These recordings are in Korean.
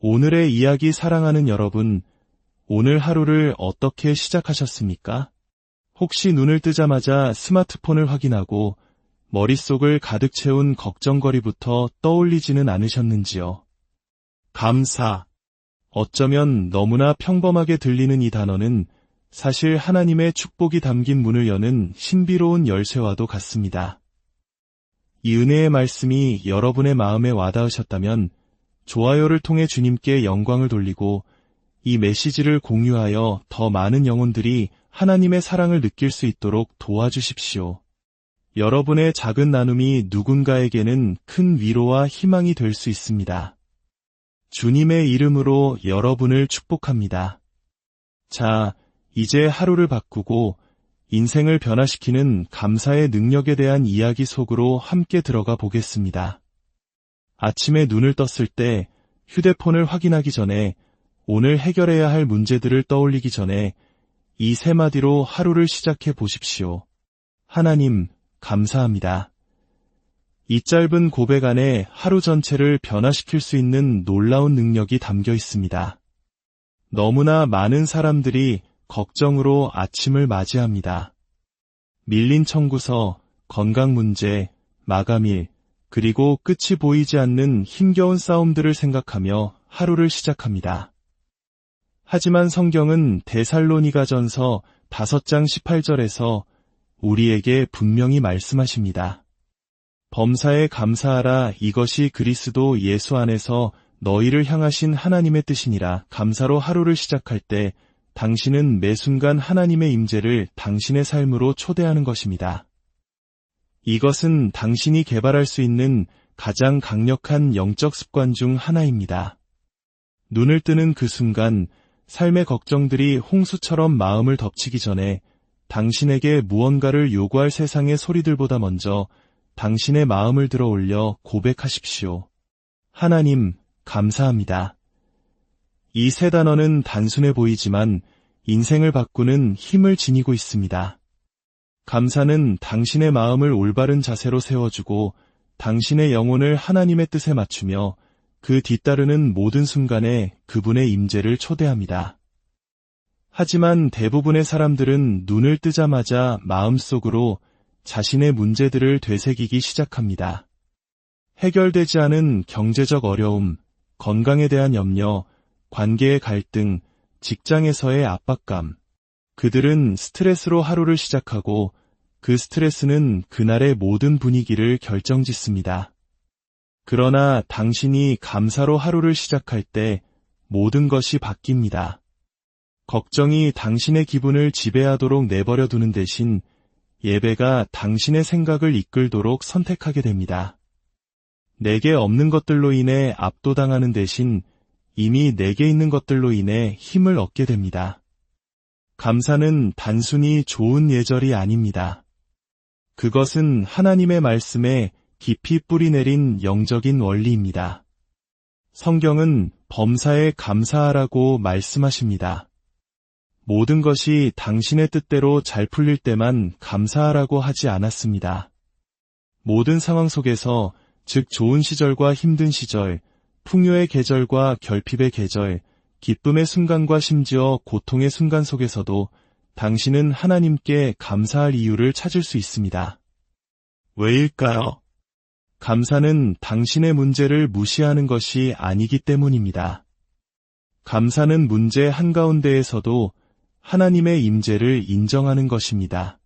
오늘의 이야기 사랑하는 여러분, 오늘 하루를 어떻게 시작하셨습니까? 혹시 눈을 뜨자마자 스마트폰을 확인하고 머릿속을 가득 채운 걱정거리부터 떠올리지는 않으셨는지요? 감사. 어쩌면 너무나 평범하게 들리는 이 단어는 사실 하나님의 축복이 담긴 문을 여는 신비로운 열쇠와도 같습니다. 이 은혜의 말씀이 여러분의 마음에 와닿으셨다면 좋아요를 통해 주님께 영광을 돌리고 이 메시지를 공유하여 더 많은 영혼들이 하나님의 사랑을 느낄 수 있도록 도와주십시오. 여러분의 작은 나눔이 누군가에게는 큰 위로와 희망이 될 수 있습니다. 주님의 이름으로 여러분을 축복합니다. 자, 이제 하루를 바꾸고 인생을 변화시키는 감사의 능력에 대한 이야기 속으로 함께 들어가 보겠습니다. 아침에 눈을 떴을 때 휴대폰을 확인하기 전에 오늘 해결해야 할 문제들을 떠올리기 전에 이 세 마디로 하루를 시작해 보십시오. 하나님, 감사합니다. 이 짧은 고백 안에 하루 전체를 변화시킬 수 있는 놀라운 능력이 담겨 있습니다. 너무나 많은 사람들이 걱정으로 아침을 맞이합니다. 밀린 청구서, 건강 문제, 마감일, 그리고 끝이 보이지 않는 힘겨운 싸움들을 생각하며 하루를 시작합니다. 하지만 성경은 데살로니가전서 5장 18절에서 우리에게 분명히 말씀하십니다. 범사에 감사하라. 이것이 그리스도 예수 안에서 너희를 향하신 하나님의 뜻이니라. 감사로 하루를 시작할 때 당신은 매 순간 하나님의 임재를 당신의 삶으로 초대하는 것입니다. 이것은 당신이 개발할 수 있는 가장 강력한 영적 습관 중 하나입니다. 눈을 뜨는 그 순간 삶의 걱정들이 홍수처럼 마음을 덮치기 전에 당신에게 무언가를 요구할 세상의 소리들보다 먼저 당신의 마음을 들어 올려 고백하십시오. 하나님, 감사합니다. 이 세 단어는 단순해 보이지만 인생을 바꾸는 힘을 지니고 있습니다. 감사는 당신의 마음을 올바른 자세로 세워주고 당신의 영혼을 하나님의 뜻에 맞추며 그 뒤따르는 모든 순간에 그분의 임재를 초대합니다. 하지만 대부분의 사람들은 눈을 뜨자마자 마음속으로 자신의 문제들을 되새기기 시작합니다. 해결되지 않은 경제적 어려움, 건강에 대한 염려, 관계의 갈등, 직장에서의 압박감. 그들은 스트레스로 하루를 시작하고 그 스트레스는 그날의 모든 분위기를 결정짓습니다. 그러나 당신이 감사로 하루를 시작할 때 모든 것이 바뀝니다. 걱정이 당신의 기분을 지배하도록 내버려 두는 대신 예배가 당신의 생각을 이끌도록 선택하게 됩니다. 내게 없는 것들로 인해 압도당하는 대신 이미 내게 있는 것들로 인해 힘을 얻게 됩니다. 감사는 단순히 좋은 예절이 아닙니다. 그것은 하나님의 말씀에 깊이 뿌리내린 영적인 원리입니다. 성경은 범사에 감사하라고 말씀하십니다. 모든 것이 당신의 뜻대로 잘 풀릴 때만 감사하라고 하지 않았습니다. 모든 상황 속에서, 즉 좋은 시절과 힘든 시절, 풍요의 계절과 결핍의 계절, 기쁨의 순간과 심지어 고통의 순간 속에서도 당신은 하나님께 감사할 이유를 찾을 수 있습니다. 왜일까요? 감사는 당신의 문제를 무시하는 것이 아니기 때문입니다. 감사는 문제 한가운데에서도 하나님의 임재를 인정하는 것입니다.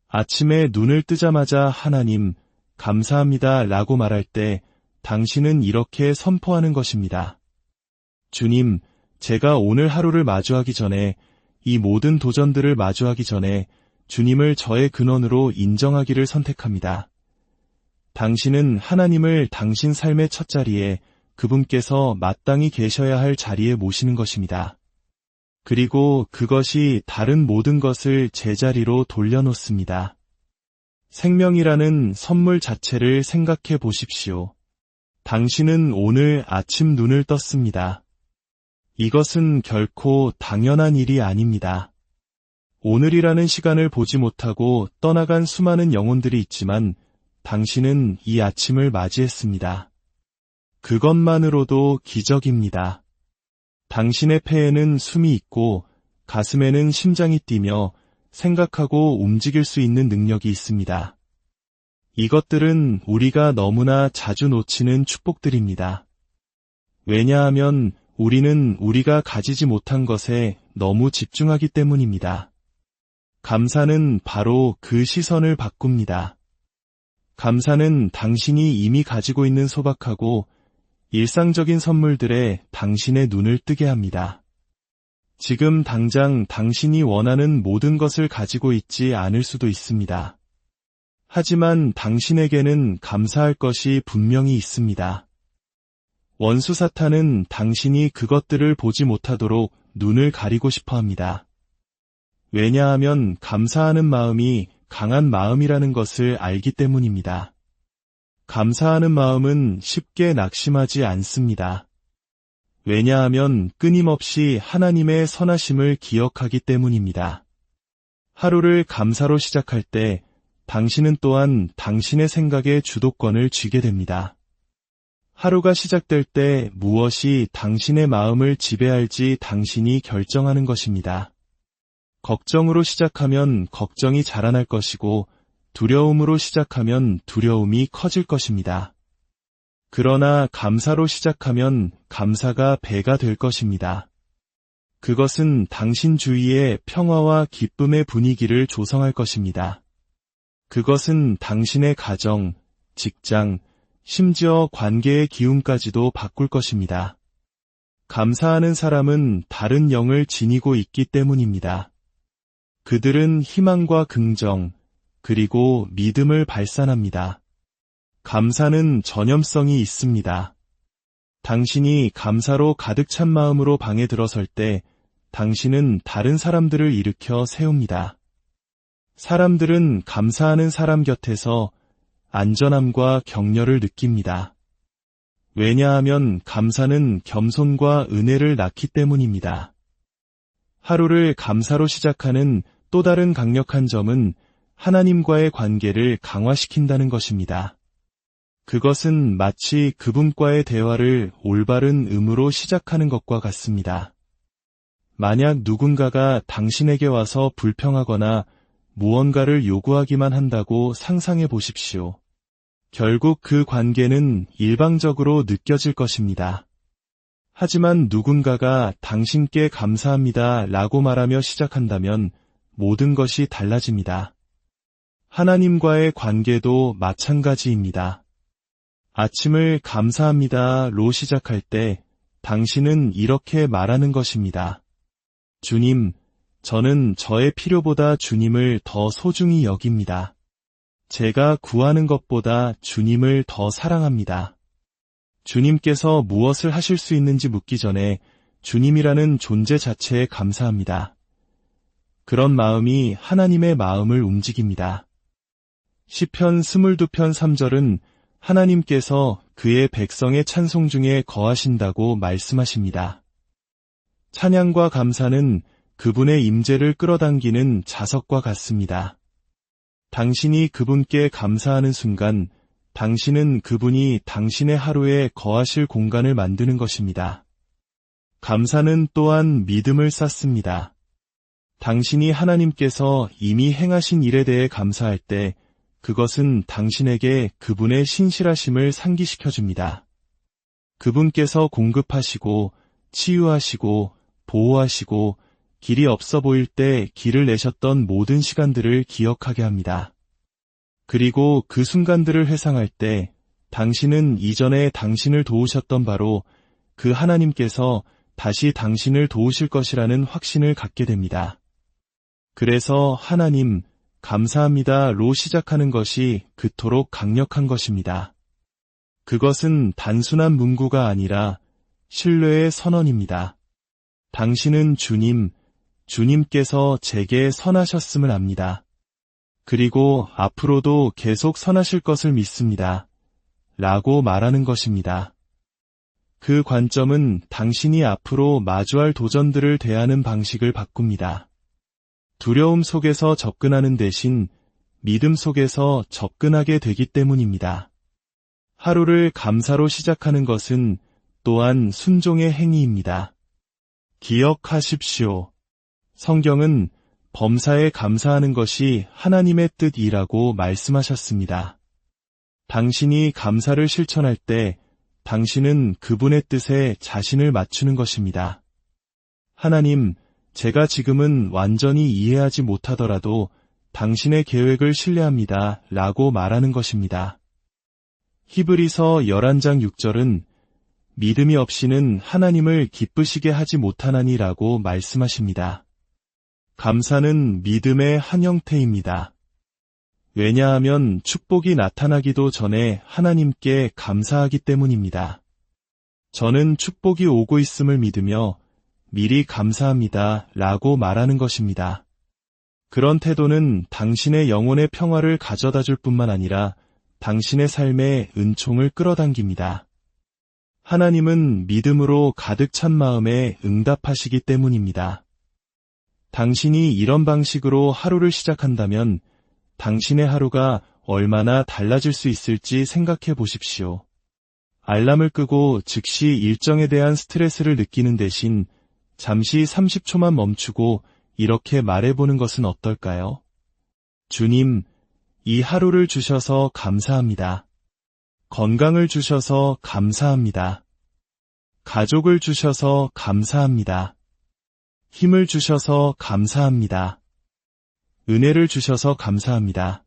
아침에 눈을 뜨자마자 하나님, 감사합니다 라고 말할 때 당신은 이렇게 선포하는 것입니다. 주님, 제가 오늘 하루를 마주하기 전에, 이 모든 도전들을 마주하기 전에 주님을 저의 근원으로 인정하기를 선택합니다. 당신은 하나님을 당신 삶의 첫 자리에 그분께서 마땅히 계셔야 할 자리에 모시는 것입니다. 그리고 그것이 다른 모든 것을 제자리로 돌려놓습니다. 생명이라는 선물 자체를 생각해 보십시오. 당신은 오늘 아침 눈을 떴습니다. 이것은 결코 당연한 일이 아닙니다. 오늘이라는 시간을 보지 못하고 떠나간 수많은 영혼들이 있지만 당신은 이 아침을 맞이했습니다. 그것만으로도 기적입니다. 당신의 폐에는 숨이 있고 가슴에는 심장이 뛰며 생각하고 움직일 수 있는 능력이 있습니다. 이것들은 우리가 너무나 자주 놓치는 축복들입니다. 왜냐하면 우리는 우리가 가지지 못한 것에 너무 집중하기 때문입니다. 감사는 바로 그 시선을 바꿉니다. 감사는 당신이 이미 가지고 있는 소박하고 일상적인 선물들에 당신의 눈을 뜨게 합니다. 지금 당장 당신이 원하는 모든 것을 가지고 있지 않을 수도 있습니다. 하지만 당신에게는 감사할 것이 분명히 있습니다. 원수 사탄은 당신이 그것들을 보지 못하도록 눈을 가리고 싶어 합니다. 왜냐하면 감사하는 마음이 강한 마음이라는 것을 알기 때문입니다. 감사하는 마음은 쉽게 낙심하지 않습니다. 왜냐하면 끊임없이 하나님의 선하심을 기억하기 때문입니다. 하루를 감사로 시작할 때 당신은 또한 당신의 생각에 주도권을 쥐게 됩니다. 하루가 시작될 때 무엇이 당신의 마음을 지배할지 당신이 결정하는 것입니다. 걱정으로 시작하면 걱정이 자라날 것이고 두려움으로 시작하면 두려움이 커질 것입니다. 그러나 감사로 시작하면 감사가 배가 될 것입니다. 그것은 당신 주위에 평화와 기쁨의 분위기를 조성할 것입니다. 그것은 당신의 가정, 직장, 심지어 관계의 기운까지도 바꿀 것입니다. 감사하는 사람은 다른 영을 지니고 있기 때문입니다. 그들은 희망과 긍정, 그리고 믿음을 발산합니다. 감사는 전염성이 있습니다. 당신이 감사로 가득 찬 마음으로 방에 들어설 때 당신은 다른 사람들을 일으켜 세웁니다. 사람들은 감사하는 사람 곁에서 안전함과 격려를 느낍니다. 왜냐하면 감사는 겸손과 은혜를 낳기 때문입니다. 하루를 감사로 시작하는 또 다른 강력한 점은 하나님과의 관계를 강화시킨다는 것입니다. 그것은 마치 그분과의 대화를 올바른 음으로 시작하는 것과 같습니다. 만약 누군가가 당신에게 와서 불평하거나 무언가를 요구하기만 한다고 상상해 보십시오. 결국 그 관계는 일방적으로 느껴질 것입니다. 하지만 누군가가 당신께 감사합니다 라고 말하며 시작한다면 모든 것이 달라집니다. 하나님과의 관계도 마찬가지입니다. 아침을 감사합니다로 시작할 때 당신은 이렇게 말하는 것입니다. 주님, 저는 저의 필요보다 주님을 더 소중히 여깁니다. 제가 구하는 것보다 주님을 더 사랑합니다. 주님께서 무엇을 하실 수 있는지 묻기 전에 주님이라는 존재 자체에 감사합니다. 그런 마음이 하나님의 마음을 움직입니다. 시편 22편 3절은 하나님께서 그의 백성의 찬송 중에 거하신다고 말씀하십니다. 찬양과 감사는 그분의 임재를 끌어당기는 자석과 같습니다. 당신이 그분께 감사하는 순간 당신은 그분이 당신의 하루에 거하실 공간을 만드는 것입니다. 감사는 또한 믿음을 쌓습니다. 당신이 하나님께서 이미 행하신 일에 대해 감사할 때 그것은 당신에게 그분의 신실하심을 상기시켜줍니다. 그분께서 공급하시고 치유하시고 보호하시고 길이 없어 보일 때 길을 내셨던 모든 시간들을 기억하게 합니다. 그리고 그 순간들을 회상할 때 당신은 이전에 당신을 도우셨던 바로 그 하나님께서 다시 당신을 도우실 것이라는 확신을 갖게 됩니다. 그래서 하나님, 감사합니다로 시작하는 것이 그토록 강력한 것입니다. 그것은 단순한 문구가 아니라 신뢰의 선언입니다. 당신은 주님께서 제게 선하셨음을 압니다. 그리고 앞으로도 계속 선하실 것을 믿습니다. 라고 말하는 것입니다. 그 관점은 당신이 앞으로 마주할 도전들을 대하는 방식을 바꿉니다. 두려움 속에서 접근하는 대신 믿음 속에서 접근하게 되기 때문입니다. 하루를 감사로 시작하는 것은 또한 순종의 행위입니다. 기억하십시오. 성경은 범사에 감사하는 것이 하나님의 뜻이라고 말씀하셨습니다. 당신이 감사를 실천할 때 당신은 그분의 뜻에 자신을 맞추는 것입니다. 하나님, 제가 지금은 완전히 이해하지 못하더라도 당신의 계획을 신뢰합니다. 라고 말하는 것입니다. 히브리서 11장 6절은 믿음이 없이는 하나님을 기쁘시게 하지 못하나니 라고 말씀하십니다. 감사는 믿음의 한 형태입니다. 왜냐하면 축복이 나타나기도 전에 하나님께 감사하기 때문입니다. 저는 축복이 오고 있음을 믿으며 미리 감사합니다. 라고 말하는 것입니다. 그런 태도는 당신의 영혼의 평화를 가져다 줄 뿐만 아니라 당신의 삶에 은총을 끌어당깁니다. 하나님은 믿음으로 가득 찬 마음에 응답하시기 때문입니다. 당신이 이런 방식으로 하루를 시작한다면 당신의 하루가 얼마나 달라질 수 있을지 생각해 보십시오. 알람을 끄고 즉시 일정에 대한 스트레스를 느끼는 대신 잠시 30초만 멈추고 이렇게 말해보는 것은 어떨까요? 주님, 이 하루를 주셔서 감사합니다. 건강을 주셔서 감사합니다. 가족을 주셔서 감사합니다. 힘을 주셔서 감사합니다. 은혜를 주셔서 감사합니다.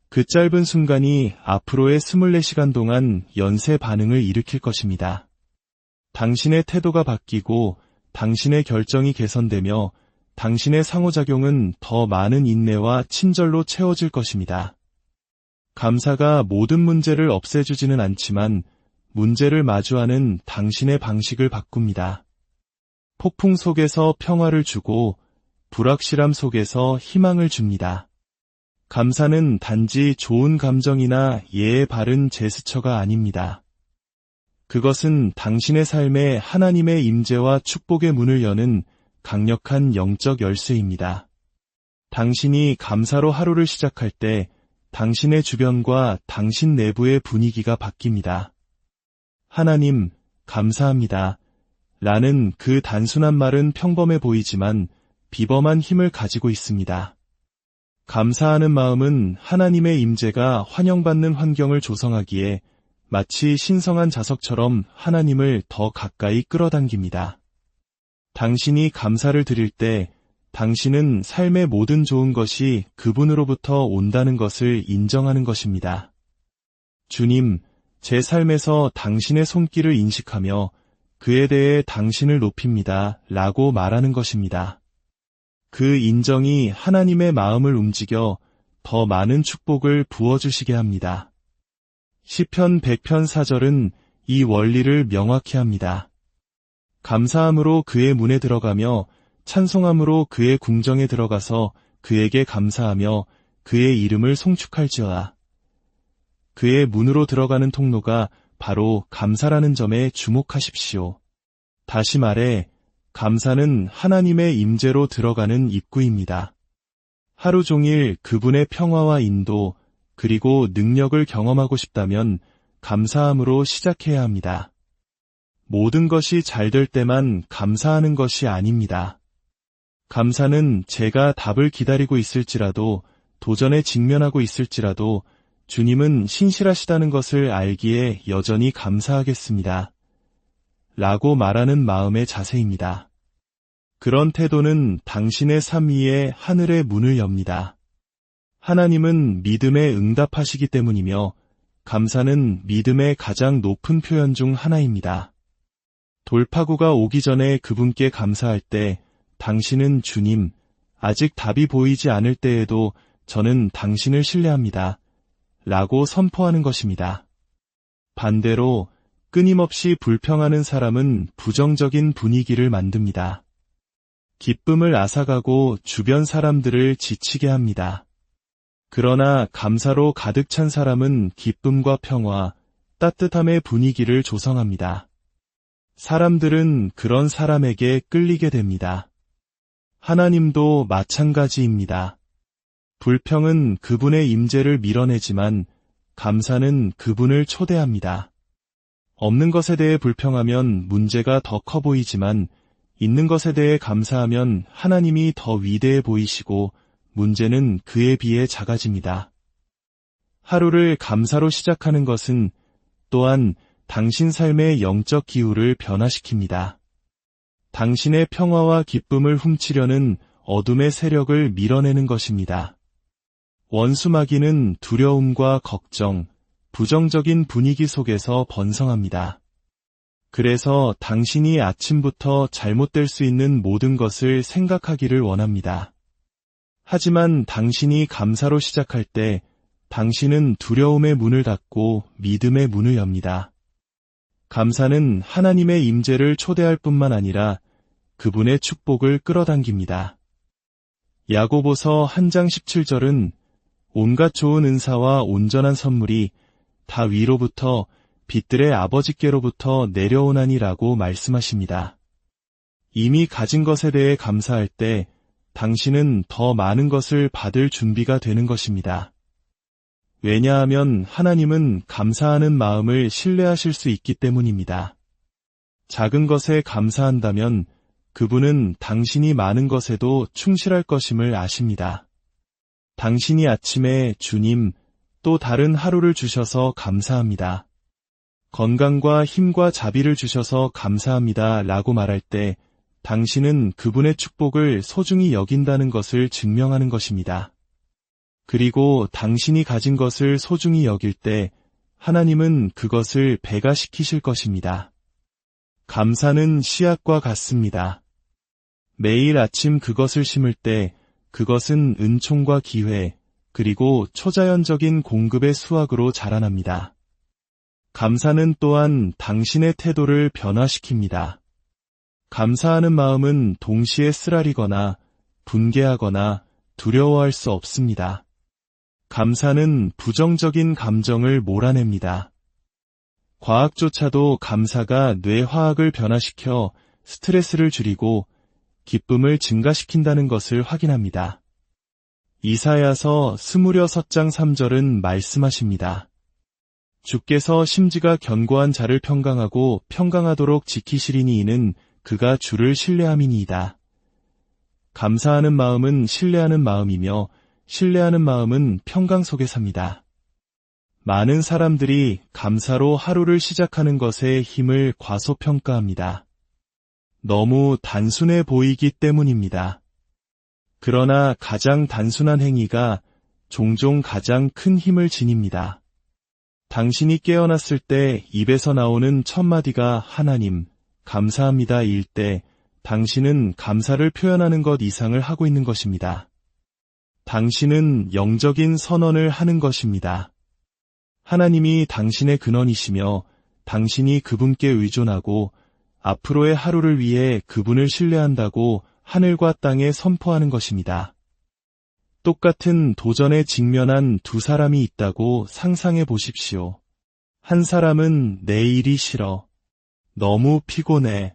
그 짧은 순간이 앞으로의 24시간 동안 연쇄 반응을 일으킬 것입니다. 당신의 태도가 바뀌고 당신의 결정이 개선되며 당신의 상호작용은 더 많은 인내와 친절로 채워질 것입니다. 감사가 모든 문제를 없애주지는 않지만 문제를 마주하는 당신의 방식을 바꿉니다. 폭풍 속에서 평화를 주고 불확실함 속에서 희망을 줍니다. 감사는 단지 좋은 감정이나 예의 바른 제스처가 아닙니다. 그것은 당신의 삶에 하나님의 임재와 축복의 문을 여는 강력한 영적 열쇠입니다. 당신이 감사로 하루를 시작할 때 당신의 주변과 당신 내부의 분위기가 바뀝니다. 하나님, 감사합니다. 라는 그 단순한 말은 평범해 보이지만 비범한 힘을 가지고 있습니다. 감사하는 마음은 하나님의 임재가 환영받는 환경을 조성하기에 마치 신성한 자석처럼 하나님을 더 가까이 끌어당깁니다. 당신이 감사를 드릴 때 당신은 삶의 모든 좋은 것이 그분으로부터 온다는 것을 인정하는 것입니다. 주님, 제 삶에서 당신의 손길을 인식하며 그에 대해 당신을 높입니다. 라고 말하는 것입니다. 그 인정이 하나님의 마음을 움직여 더 많은 축복을 부어주시게 합니다. 시편 100편 4절은 이 원리를 명확히 합니다. 감사함으로 그의 문에 들어가며 찬송함으로 그의 궁정에 들어가서 그에게 감사하며 그의 이름을 송축할지어다. 그의 문으로 들어가는 통로가 바로 감사라는 점에 주목하십시오. 다시 말해, 감사는 하나님의 임재로 들어가는 입구입니다. 하루 종일 그분의 평화와 인도, 그리고 능력을 경험하고 싶다면 감사함으로 시작해야 합니다. 모든 것이 잘 될 때만 감사하는 것이 아닙니다. 감사는 제가 답을 기다리고 있을지라도, 도전에 직면하고 있을지라도 주님은 신실하시다는 것을 알기에 여전히 감사하겠습니다. 라고 말하는 마음의 자세입니다. 그런 태도는 당신의 삶 위에 하늘의 문을 엽니다. 하나님은 믿음에 응답하시기 때문이며 감사는 믿음의 가장 높은 표현 중 하나입니다. 돌파구가 오기 전에 그분께 감사할 때 당신은 주님, 아직 답이 보이지 않을 때에도 저는 당신을 신뢰합니다. 라고 선포하는 것입니다. 반대로 끊임없이 불평하는 사람은 부정적인 분위기를 만듭니다. 기쁨을 앗아가고 주변 사람들을 지치게 합니다. 그러나 감사로 가득 찬 사람은 기쁨과 평화, 따뜻함의 분위기를 조성합니다. 사람들은 그런 사람에게 끌리게 됩니다. 하나님도 마찬가지입니다. 불평은 그분의 임재를 밀어내지만 감사는 그분을 초대합니다. 없는 것에 대해 불평하면 문제가 더 커 보이지만 있는 것에 대해 감사하면 하나님이 더 위대해 보이시고 문제는 그에 비해 작아집니다. 하루를 감사로 시작하는 것은 또한 당신 삶의 영적 기후를 변화시킵니다. 당신의 평화와 기쁨을 훔치려는 어둠의 세력을 밀어내는 것입니다. 원수 마귀는 두려움과 걱정, 부정적인 분위기 속에서 번성합니다. 그래서 당신이 아침부터 잘못될 수 있는 모든 것을 생각하기를 원합니다. 하지만 당신이 감사로 시작할 때 당신은 두려움의 문을 닫고 믿음의 문을 엽니다. 감사는 하나님의 임재를 초대할 뿐만 아니라 그분의 축복을 끌어당깁니다. 야고보서 1장 17절은 온갖 좋은 은사와 온전한 선물이 다 위로부터 빛들의 아버지께로부터 내려오나니라고 말씀하십니다. 이미 가진 것에 대해 감사할 때 당신은 더 많은 것을 받을 준비가 되는 것입니다. 왜냐하면 하나님은 감사하는 마음을 신뢰하실 수 있기 때문입니다. 작은 것에 감사한다면 그분은 당신이 많은 것에도 충실할 것임을 아십니다. 당신이 아침에 주님, 또 다른 하루를 주셔서 감사합니다. 건강과 힘과 자비를 주셔서 감사합니다 라고 말할 때 당신은 그분의 축복을 소중히 여긴다는 것을 증명하는 것입니다. 그리고 당신이 가진 것을 소중히 여길 때 하나님은 그것을 배가시키실 것입니다. 감사는 씨앗과 같습니다. 매일 아침 그것을 심을 때 그것은 은총과 기회, 그리고 초자연적인 공급의 수확으로 자라납니다. 감사는 또한 당신의 태도를 변화시킵니다. 감사하는 마음은 동시에 쓰라리거나 분개하거나 두려워할 수 없습니다. 감사는 부정적인 감정을 몰아냅니다. 과학조차도 감사가 뇌화학을 변화시켜 스트레스를 줄이고 기쁨을 증가시킨다는 것을 확인합니다. 이사야서 26장 3절은 말씀하십니다. 주께서 심지가 견고한 자를 평강하고 평강하도록 지키시리니 이는 그가 주를 신뢰함이니이다. 감사하는 마음은 신뢰하는 마음이며 신뢰하는 마음은 평강 속에 삽니다. 많은 사람들이 감사로 하루를 시작하는 것의 힘을 과소평가합니다. 너무 단순해 보이기 때문입니다. 그러나 가장 단순한 행위가 종종 가장 큰 힘을 지닙니다. 당신이 깨어났을 때 입에서 나오는 첫 마디가 하나님, 감사합니다 일 때 당신은 감사를 표현하는 것 이상을 하고 있는 것입니다. 당신은 영적인 선언을 하는 것입니다. 하나님이 당신의 근원이시며 당신이 그분께 의존하고 앞으로의 하루를 위해 그분을 신뢰한다고 하늘과 땅에 선포하는 것입니다. 똑같은 도전에 직면한 두 사람이 있다고 상상해 보십시오. 한 사람은 내 일이 싫어. 너무 피곤해.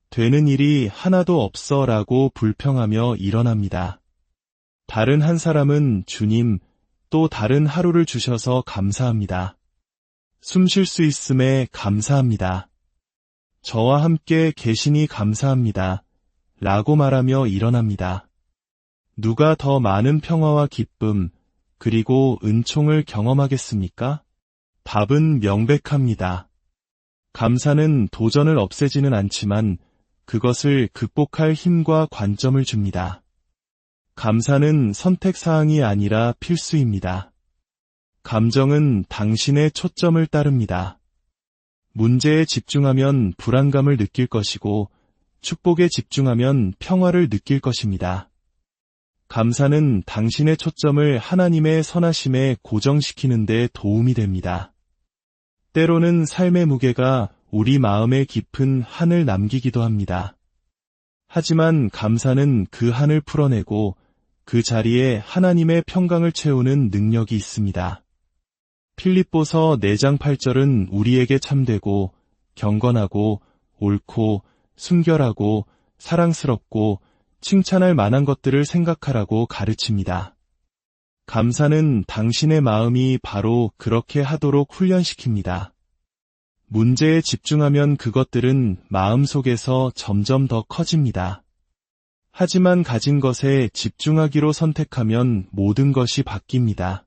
되는 일이 하나도 없어 라고 불평하며 일어납니다. 다른 한 사람은 주님, 또 다른 하루를 주셔서 감사합니다. 숨 쉴 수 있음에 감사합니다. 저와 함께 계시니 감사합니다. 라고 말하며 일어납니다. 누가 더 많은 평화와 기쁨, 그리고 은총을 경험하겠습니까? 답은 명백합니다. 감사는 도전을 없애지는 않지만 그것을 극복할 힘과 관점을 줍니다. 감사는 선택사항이 아니라 필수입니다. 감정은 당신의 초점을 따릅니다. 문제에 집중하면 불안감을 느낄 것이고 축복에 집중하면 평화를 느낄 것입니다. 감사는 당신의 초점을 하나님의 선하심에 고정시키는 데 도움이 됩니다. 때로는 삶의 무게가 우리 마음의 깊은 한을 남기기도 합니다. 하지만 감사는 그 한을 풀어내고 그 자리에 하나님의 평강을 채우는 능력이 있습니다. 필립보서 4장 8절은 우리에게 참되고 경건하고 옳고 순결하고 사랑스럽고 칭찬할 만한 것들을 생각하라고 가르칩니다. 감사는 당신의 마음이 바로 그렇게 하도록 훈련시킵니다. 문제에 집중하면 그것들은 마음속에서 점점 더 커집니다. 하지만 가진 것에 집중하기로 선택하면 모든 것이 바뀝니다.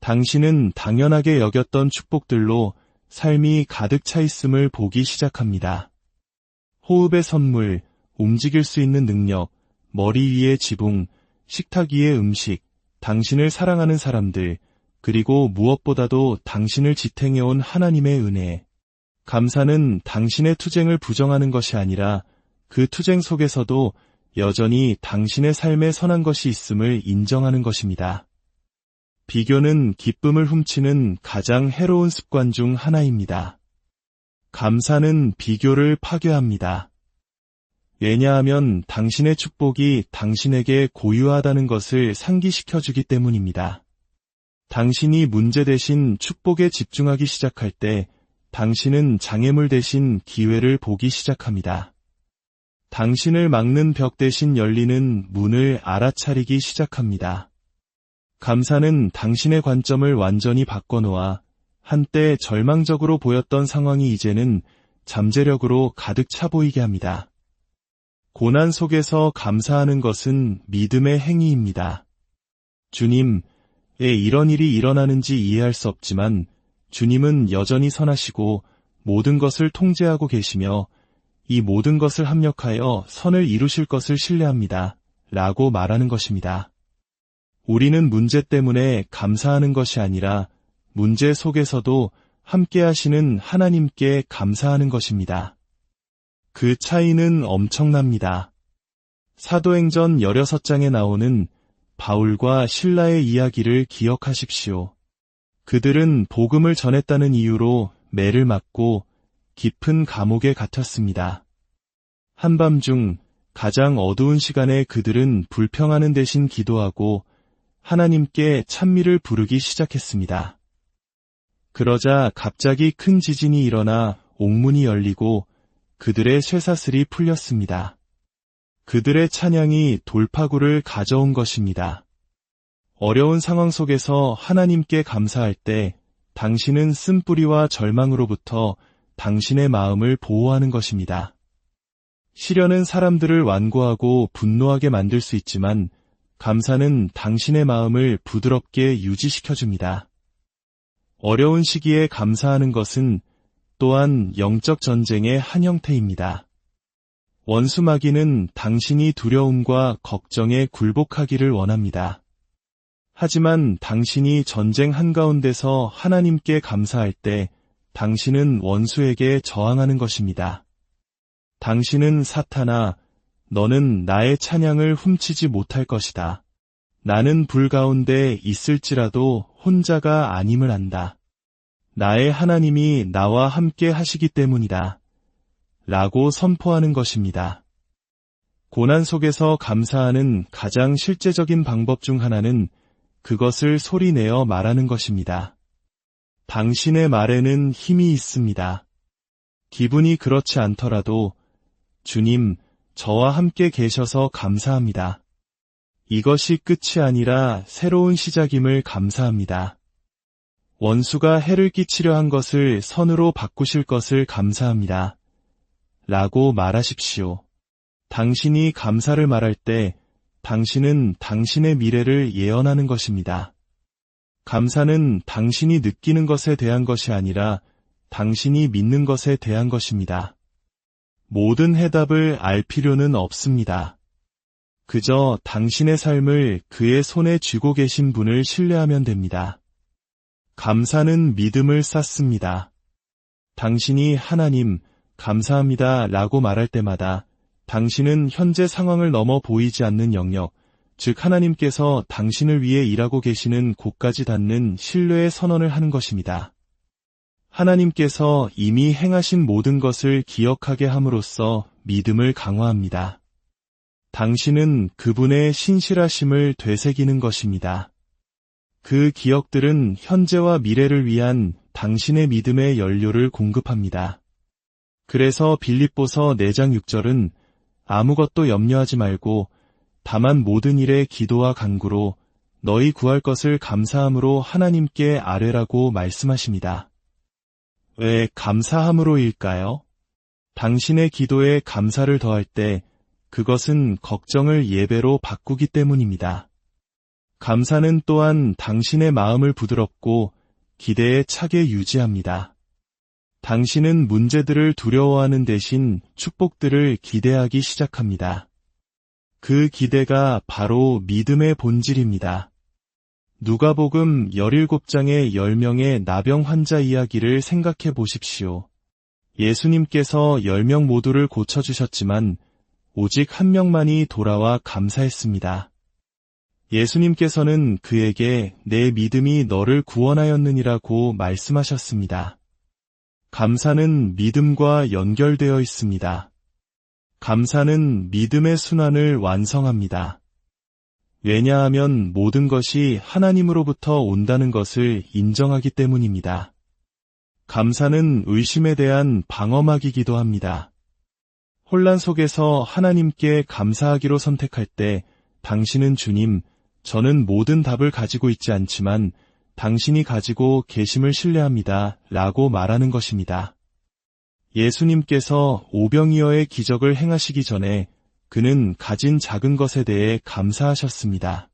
당신은 당연하게 여겼던 축복들로 삶이 가득 차 있음을 보기 시작합니다. 호흡의 선물, 움직일 수 있는 능력, 머리 위의 지붕, 식탁 위의 음식, 당신을 사랑하는 사람들, 그리고 무엇보다도 당신을 지탱해온 하나님의 은혜. 감사는 당신의 투쟁을 부정하는 것이 아니라 그 투쟁 속에서도 여전히 당신의 삶에 선한 것이 있음을 인정하는 것입니다. 비교는 기쁨을 훔치는 가장 해로운 습관 중 하나입니다. 감사는 비교를 파괴합니다. 왜냐하면 당신의 축복이 당신에게 고유하다는 것을 상기시켜주기 때문입니다. 당신이 문제 대신 축복에 집중하기 시작할 때 당신은 장애물 대신 기회를 보기 시작합니다. 당신을 막는 벽 대신 열리는 문을 알아차리기 시작합니다. 감사는 당신의 관점을 완전히 바꿔놓아 한때 절망적으로 보였던 상황이 이제는 잠재력으로 가득 차 보이게 합니다. 고난 속에서 감사하는 것은 믿음의 행위입니다. 주님, 왜 이런 일이 일어나는지 이해할 수 없지만 주님은 여전히 선하시고 모든 것을 통제하고 계시며 이 모든 것을 합력하여 선을 이루실 것을 신뢰합니다. 라고 말하는 것입니다. 우리는 문제 때문에 감사하는 것이 아니라 문제 속에서도 함께 하시는 하나님께 감사하는 것입니다. 그 차이는 엄청납니다. 사도행전 16장에 나오는 바울과 실라의 이야기를 기억하십시오. 그들은 복음을 전했다는 이유로 매를 맞고 깊은 감옥에 갇혔습니다. 한밤중 가장 어두운 시간에 그들은 불평하는 대신 기도하고 하나님께 찬미를 부르기 시작했습니다. 그러자 갑자기 큰 지진이 일어나 옥문이 열리고 그들의 쇠사슬이 풀렸습니다. 그들의 찬양이 돌파구를 가져온 것입니다. 어려운 상황 속에서 하나님께 감사할 때 당신은 쓴뿌리와 절망으로부터 당신의 마음을 보호하는 것입니다. 시련은 사람들을 완고하고 분노하게 만들 수 있지만 감사는 당신의 마음을 부드럽게 유지시켜줍니다. 어려운 시기에 감사하는 것은 또한 영적 전쟁의 한 형태입니다. 원수 마귀는 당신이 두려움과 걱정에 굴복하기를 원합니다. 하지만 당신이 전쟁 한가운데서 하나님께 감사할 때 당신은 원수에게 저항하는 것입니다. 당신은 사탄아, 너는 나의 찬양을 훔치지 못할 것이다. 나는 불 가운데 있을지라도 혼자가 아님을 안다. 나의 하나님이 나와 함께 하시기 때문이다. 라고 선포하는 것입니다. 고난 속에서 감사하는 가장 실제적인 방법 중 하나는 그것을 소리내어 말하는 것입니다. 당신의 말에는 힘이 있습니다. 기분이 그렇지 않더라도 주님, 저와 함께 계셔서 감사합니다. 이것이 끝이 아니라 새로운 시작임을 감사합니다. 원수가 해를 끼치려 한 것을 선으로 바꾸실 것을 감사합니다. 라고 말하십시오. 당신이 감사를 말할 때 당신은 당신의 미래를 예언하는 것입니다. 감사는 당신이 느끼는 것에 대한 것이 아니라 당신이 믿는 것에 대한 것입니다. 모든 해답을 알 필요는 없습니다. 그저 당신의 삶을 그의 손에 쥐고 계신 분을 신뢰하면 됩니다. 감사는 믿음을 쌓습니다. 당신이 하나님, 감사합니다 라고 말할 때마다 당신은 현재 상황을 넘어 보이지 않는 영역, 즉 하나님께서 당신을 위해 일하고 계시는 곳까지 닿는 신뢰의 선언을 하는 것입니다. 하나님께서 이미 행하신 모든 것을 기억하게 함으로써 믿음을 강화합니다. 당신은 그분의 신실하심을 되새기는 것입니다. 그 기억들은 현재와 미래를 위한 당신의 믿음의 연료를 공급합니다. 그래서 빌립보서 4장 6절은 아무것도 염려하지 말고 다만 모든 일에 기도와 간구로 너희 구할 것을 감사함으로 하나님께 아뢰라고 말씀하십니다. 왜 감사함으로일까요? 당신의 기도에 감사를 더할 때 그것은 걱정을 예배로 바꾸기 때문입니다. 감사는 또한 당신의 마음을 부드럽고 기대에 차게 유지합니다. 당신은 문제들을 두려워하는 대신 축복들을 기대하기 시작합니다. 그 기대가 바로 믿음의 본질입니다. 누가복음 17장의 10명의 나병 환자 이야기를 생각해 보십시오. 예수님께서 10명 모두를 고쳐주셨지만 오직 한 명만이 돌아와 감사했습니다. 예수님께서는 그에게 내 믿음이 너를 구원하였느니라고 말씀하셨습니다. 감사는 믿음과 연결되어 있습니다. 감사는 믿음의 순환을 완성합니다. 왜냐하면 모든 것이 하나님으로부터 온다는 것을 인정하기 때문입니다. 감사는 의심에 대한 방어막이기도 합니다. 혼란 속에서 하나님께 감사하기로 선택할 때 당신은 주님, 저는 모든 답을 가지고 있지 않지만 당신이 가지고 계심을 신뢰합니다. 라고 말하는 것입니다. 예수님께서 오병이어의 기적을 행하시기 전에 그는 가진 작은 것에 대해 감사하셨습니다.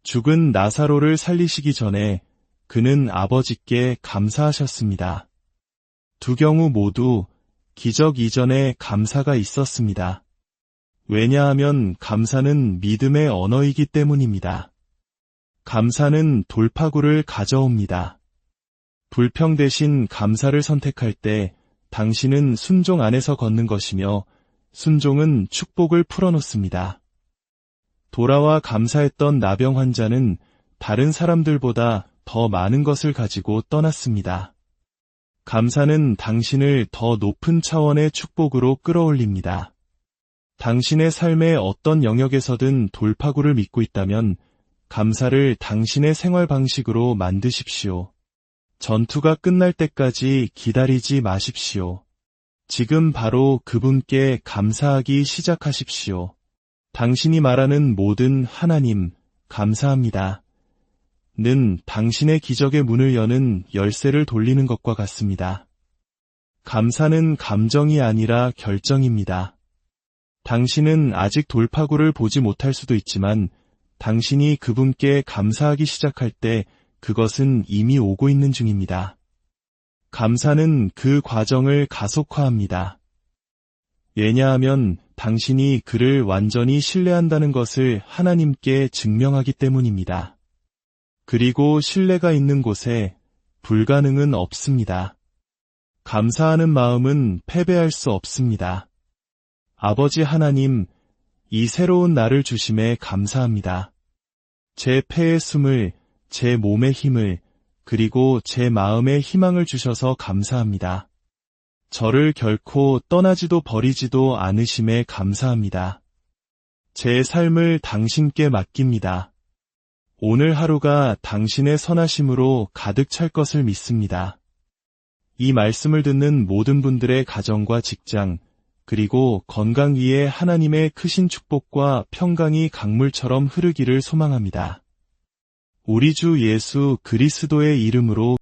죽은 나사로를 살리시기 전에 그는 아버지께 감사하셨습니다. 두 경우 모두 기적 이전에 감사가 있었습니다. 왜냐하면 감사는 믿음의 언어이기 때문입니다. 감사는 돌파구를 가져옵니다. 불평 대신 감사를 선택할 때 당신은 순종 안에서 걷는 것이며 순종은 축복을 풀어놓습니다. 돌아와 감사했던 나병 환자는 다른 사람들보다 더 많은 것을 가지고 떠났습니다. 감사는 당신을 더 높은 차원의 축복으로 끌어올립니다. 당신의 삶의 어떤 영역에서든 돌파구를 믿고 있다면 감사를 당신의 생활 방식으로 만드십시오. 전투가 끝날 때까지 기다리지 마십시오. 지금 바로 그분께 감사하기 시작하십시오. 당신이 말하는 모든 하나님, 감사합니다. 는 당신의 기적의 문을 여는 열쇠를 돌리는 것과 같습니다. 감사는 감정이 아니라 결정입니다. 당신은 아직 돌파구를 보지 못할 수도 있지만 당신이 그분께 감사하기 시작할 때 그것은 이미 오고 있는 중입니다. 감사는 그 과정을 가속화합니다. 왜냐하면 당신이 그를 완전히 신뢰한다는 것을 하나님께 증명하기 때문입니다. 그리고 신뢰가 있는 곳에 불가능은 없습니다. 감사하는 마음은 패배할 수 없습니다. 아버지 하나님, 이 새로운 날을 주심에 감사합니다. 제 폐의 숨을, 제 몸의 힘을, 그리고 제 마음의 희망을 주셔서 감사합니다. 저를 결코 떠나지도 버리지도 않으심에 감사합니다. 제 삶을 당신께 맡깁니다. 오늘 하루가 당신의 선하심으로 가득 찰 것을 믿습니다. 이 말씀을 듣는 모든 분들의 가정과 직장, 그리고 건강 위에 하나님의 크신 축복과 평강이 강물처럼 흐르기를 소망합니다. 우리 주 예수 그리스도의 이름으로